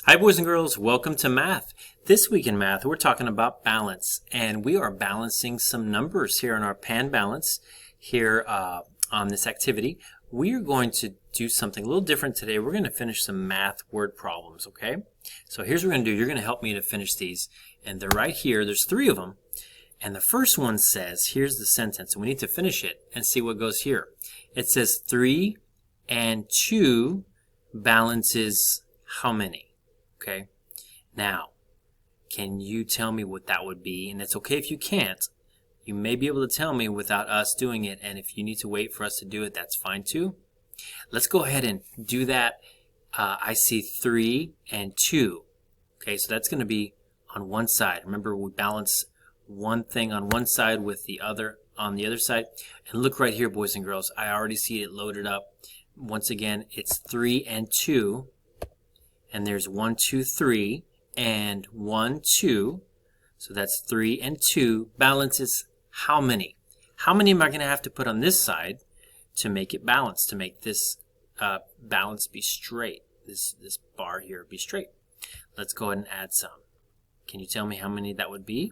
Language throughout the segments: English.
Hi boys and girls, welcome to math. This week in math we're talking about balance, and we are balancing some numbers here in our pan balance here on this activity. We are going to do something a little different today. We're going to finish some math word problems, okay? So here's what we're going to do. You're going to help me to finish these, and they're right here. There's 3 of them, and the first one says, here's the sentence, and we need to finish it and see what goes here. It says 3 and 2 balances how many? Okay, now, can you tell me what that would be? And it's okay if you can't. You may be able to tell me without us doing it, and if you need to wait for us to do it, that's fine too. Let's go ahead and do that. I see 3 and 2. Okay, so that's going to be on one side. Remember, we balance one thing on one side with the other on the other side. And look right here, boys and girls. I already see it loaded up. Once again, it's 3 and 2. And there's 1, 2, 3, and 1, 2. So that's 3 and 2 balances how many? How many am I going to have to put on this side to make it balance, to make this balance be straight, this bar here be straight? Let's go ahead and add some. Can you tell me how many that would be?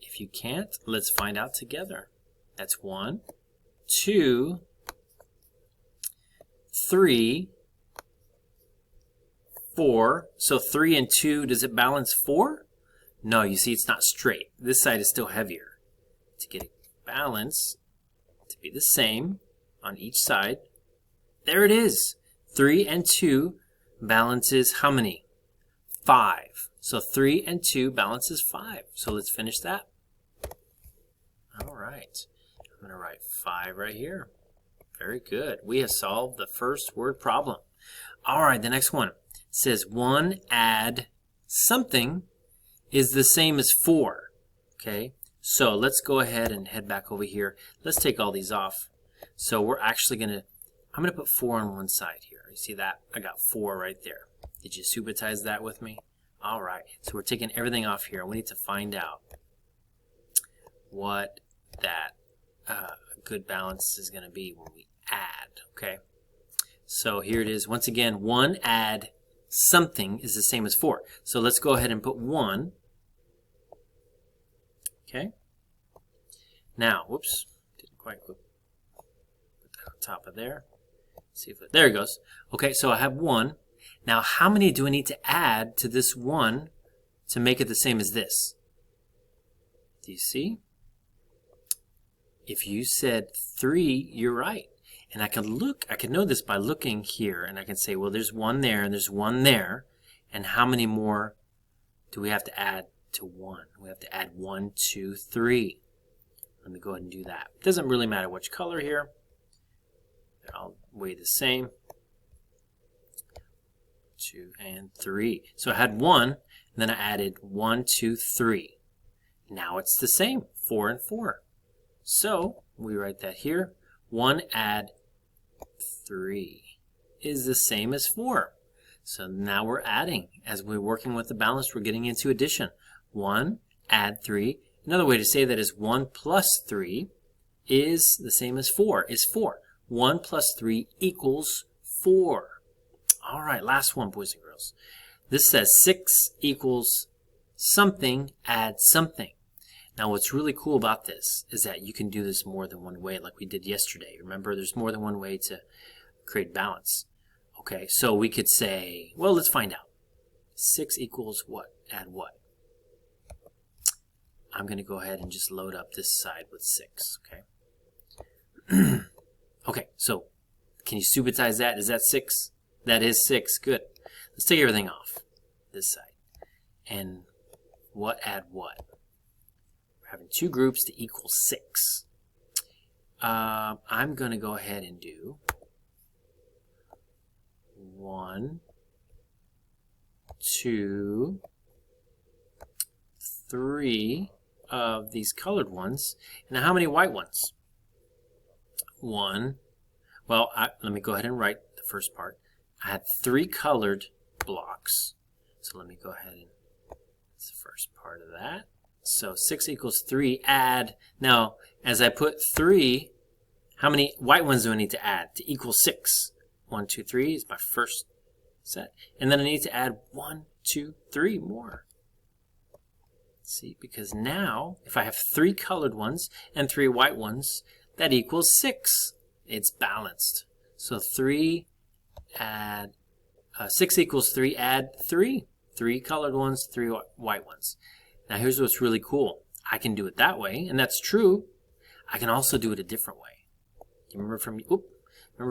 If you can't, let's find out together. That's 1, 2, 3, 4. So 3 and 2, does it balance 4? No, you see it's not straight. This side is still heavier. To get it balance to be the same on each side, there it is. 3 and 2 balances how many? 5. So 3 and 2 balances 5. So let's finish that. All right. I'm going to write 5 right here. Very good. We have solved the first word problem. All right, the next one. Says 1 add something is the same as 4. Okay, so let's go ahead and head back over here. Let's take all these off. So we're actually I'm gonna put 4 on one side here. You see that? I got 4 right there. Did you supersize that with me? All right, so we're taking everything off here. We need to find out what that good balance is gonna be when we add. Okay, so here it is. Once again, 1 add something is the same as 4. So let's go ahead and put 1. Okay. Now, whoops, didn't quite put that on top of there. See if there it goes. Okay, so I have 1. Now, how many do I need to add to this 1 to make it the same as this? Do you see? If you said 3, you're right. And I can know this by looking here, and I can say, well, there's 1 there, and there's 1 there, and how many more do we have to add to 1? We have to add 1, 2, 3. Let me go ahead and do that. It doesn't really matter which color here. They're all weigh the same. 2 and 3. So I had 1, and then I added 1, 2, 3. Now it's the same, 4 and 4. So we write that here. 1 add 3 is the same as 4. So now we're adding. As we're working with the balance, we're getting into addition. 1 add 3. Another way to say that is 1 plus 3 is the same as 4, is 4. 1 plus 3 equals 4. All right, last one, boys and girls. This says 6 equals something, add something. Now, what's really cool about this is that you can do this more than one way, like we did yesterday. Remember, there's more than one way to create balance. Okay, so we could say, well, let's find out. 6 equals what? Add what? I'm going to go ahead and just load up this side with 6, okay? Okay, so can you supersize that? Is that 6? That is 6. Good. Let's take everything off this side. And what add what? Having 2 groups to equal 6. I'm going to go ahead and do 1, 2, 3 of these colored ones. And how many white ones? 1. Well, let me go ahead and write the first part. I had 3 colored blocks. So let me go ahead and that's the first part of that. So 6 equals 3, add. Now, as I put 3, how many white ones do I need to add to equal 6? 1, 2, 3 is my first set. And then I need to add 1, 2, 3 more. See, because now if I have 3 colored ones and 3 white ones, that equals 6. It's balanced. So 3 add 6 equals 3, add 3. 3 colored ones, 3 white ones. Now here's what's really cool. I can do it that way, and that's true. I can also do it a different way. You remember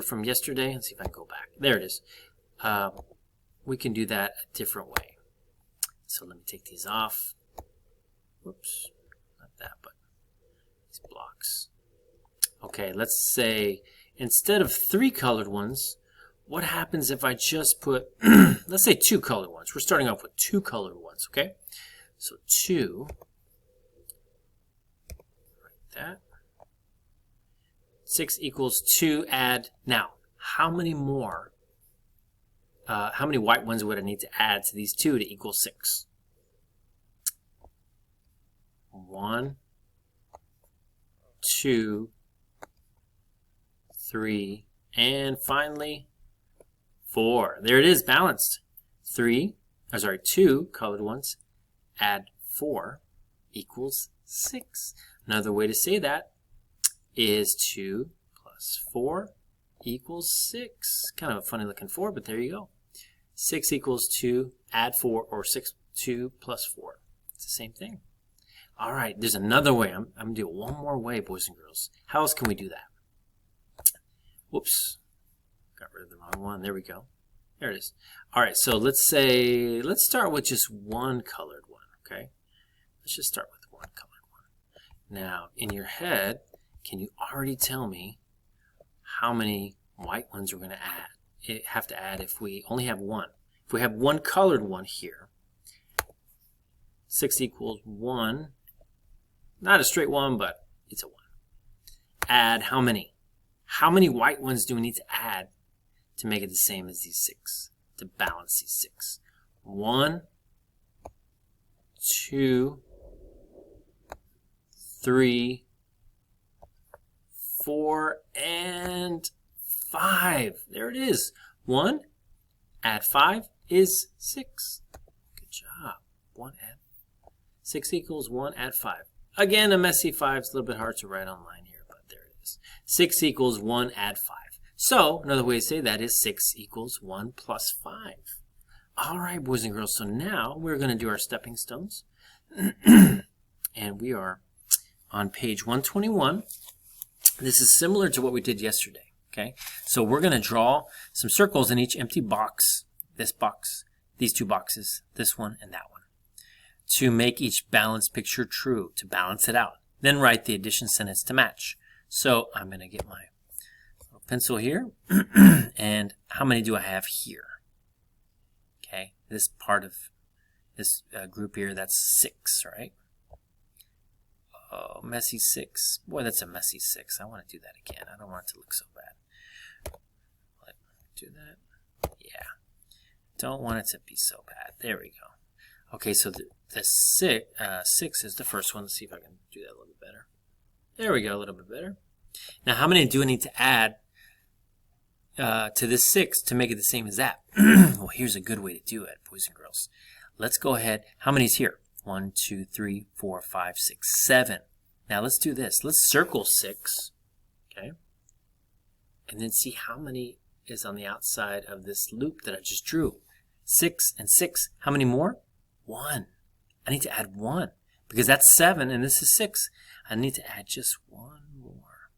from yesterday? Let's see if I can go back. There it is. We can do that a different way. So let me take these off. Whoops, not that, but these blocks. Okay, let's say instead of 3 colored ones, what happens if I just put, let's say 2 colored ones. We're starting off with 2 colored ones, okay? So 2, like that. 6 equals 2, add, now, how many more, how many white ones would I need to add to these 2 to equal 6? 1, 2, 3, and finally 4. There it is, balanced. 2 colored ones, add 4 equals 6. Another way to say that is 2 plus 4 equals 6. Kind of a funny looking 4, but there you go. 6 equals 2, add 4, or 2 plus 4. It's the same thing. All right, there's another way. I'm going to do it one more way, boys and girls. How else can we do that? Whoops. Got rid of the wrong one. There we go. There it is. All right, so let's start with just 1 colored one, okay? Let's just start with 1 colored one. Now, in your head, can you already tell me how many white ones we're going to have to add if we only have 1? If we have 1 colored one here, 6 equals 1. Not a straight 1, but it's a 1. Add how many? How many white ones do we need to add to make it the same as these 6, to balance these 6? 1, 2, 3, 4, and 5. There it is. 1 add 5 is 6. Good job. 1 add 6 equals 1 add 5. Again, a messy 5 is a little bit hard to write online here, but there it is. 6 equals 1 add 5. So, another way to say that is 6 equals 1 plus 5. All right, boys and girls, so now we're going to do our stepping stones. And we are on page 121. This is similar to what we did yesterday, okay? So we're going to draw some circles in each empty box, this box, these 2 boxes, this one and that one, to make each balance picture true, to balance it out. Then write the addition sentence to match. So I'm going to get my pencil here, and how many do I have here? Okay, this part of this group here, that's 6, right? Oh, messy 6. Boy, that's a messy 6. I want to do that again. I don't want it to look so bad. Do that. Yeah. Don't want it to be so bad. There we go. Okay, so the 6 is the first one. Let's see if I can do that a little bit better. There we go, a little bit better. Now, how many do I need to add to this 6 to make it the same as that? Well, here's a good way to do it, boys and girls. Let's go ahead. How many is here? 1, 2, 3, 4, 5, 6, 7. Now let's do this. Let's circle 6, okay? And then see how many is on the outside of this loop that I just drew. 6 and 6. How many more? 1. I need to add 1 because that's 7 and this is 6. I need to add just 1 more.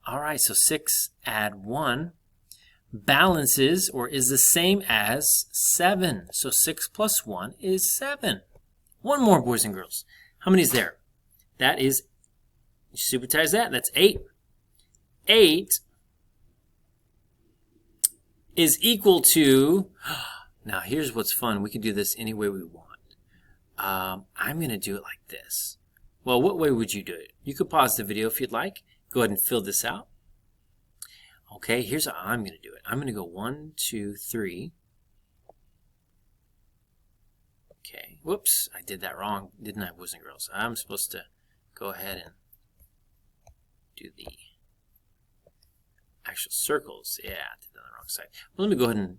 All right, so 6 add 1 balances or is the same as 7. So 6 plus 1 is 7. 1 more, boys and girls. How many is there? That is, you supersize that, that's 8. 8 is equal to, now here's what's fun. We can do this any way we want. I'm going to do it like this. Well, what way would you do it? You could pause the video if you'd like. Go ahead and fill this out. Okay, here's how I'm going to do it. I'm going to go 1, 2, 3. Okay, whoops, I did that wrong, didn't I, boys and girls? I'm supposed to go ahead and do the actual circles. Yeah, I did it on the wrong side. Well, let me go ahead and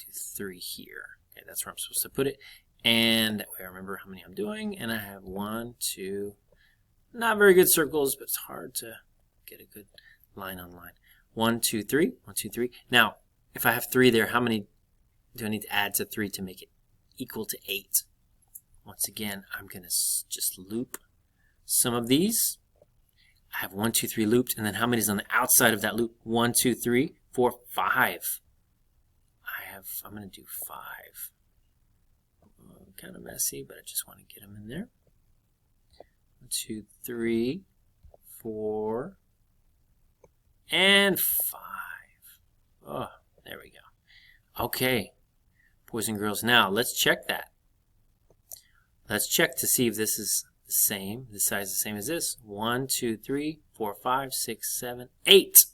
do 3 here. Okay, that's where I'm supposed to put it. And that way I remember how many I'm doing. And I have 1, 2, not very good circles, but it's hard to get a good line on line. 1, 2, 3, 1, 2, 3. Now, if I have 3 there, how many do I need to add to 3 to make it equal to 8? Once again, I'm going to just loop some of these. I have 1, 2, 3 looped, and then how many is on the outside of that loop? 1, 2, 3, 4, 5. I'm going to do 5. Kind of messy, but I just want to get them in there. 1, 2, 3, 4, and 5. Oh, there we go. Okay, boys and girls, now let's check that. Let's check to see if this is the same, this size is the same as this. 1, 2, 3, 4, 5, 6, 7, 8.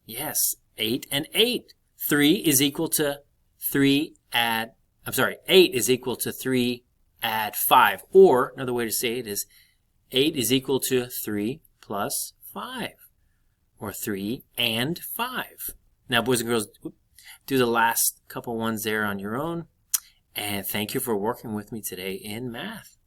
Yes, 8 and 8. 3 is equal to 3 add, 8 is equal to 3 add 5. Or another way to say it is 8 is equal to 3 plus 5. Or 3 and 5. Now, boys and girls, do the last couple ones there on your own. And thank you for working with me today in math.